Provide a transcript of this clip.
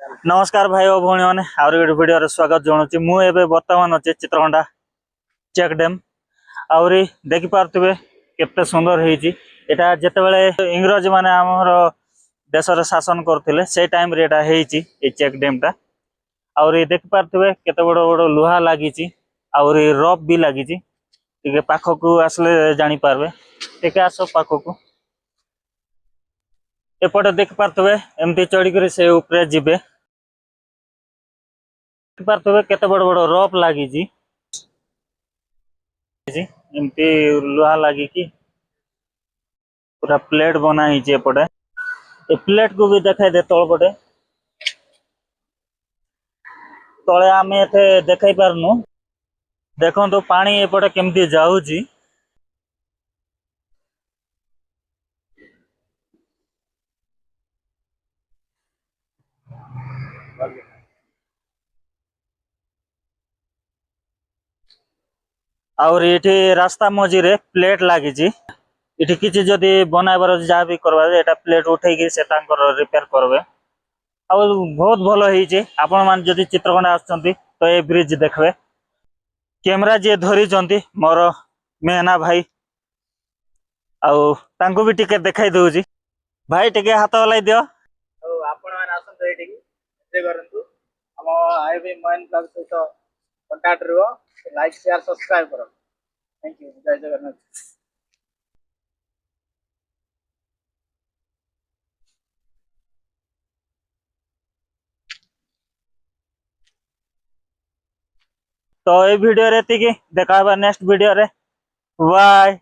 नमस्कार भाई और भौणी मैंने आउरी गोटे वीडियो स्वागत जनाऊँ। मुझे बर्तमान अच्छे चित्रकंडा चेक डैम आहरी देखी पारे केते सुंदर होती। यहाँ जिते इंग्रज माने आमर देश शासन करते से टाइम रे एटा होती चेक डैम टा। आहरी देखी पारे केते बड़ बड़ लुहा लगी आहरी रफ भी लगी। पाखक आसले जानी पारबे टे आस पाखक एपटे देखी पारे एमती चढ़ी से ऊपर जीवे पारे केते बड़ बड़ रफ लगी एमती लुहा लगी पूरा प्लेट बना एपटे ए प्लेट को भी देखा दे तल पटे तले आम एथे देखाई पारनु। देखो तो पानी एपटे केमती जाऊची और ये रास्ता मझीरे प्लेट लगी। इटी किसी जदि बनाइबार जहाँ भी करवा एटा प्लेट उठे से रिपेयर करबे। आ बहुत भल होइचे। आपण मान जदि चित्रकंडा आछंती तो ये ब्रिज देखबे। कैमरा जे धरी चंती मोर मेहना भाई आउ तांको भी टिके देखाई दउची। भाई टिके हाथ हलाई दियो। तो आपण मान आछंती एठी जे करंतु हम आईबी माइन ब्लॉग सहित कांटेक्ट रहबो। लाइक शेयर सब्सक्राइब करो। Thank you. जय जगन्नाथ। तो ये वीडियो रे देखा नेक्स्ट वीडियो रे बाय।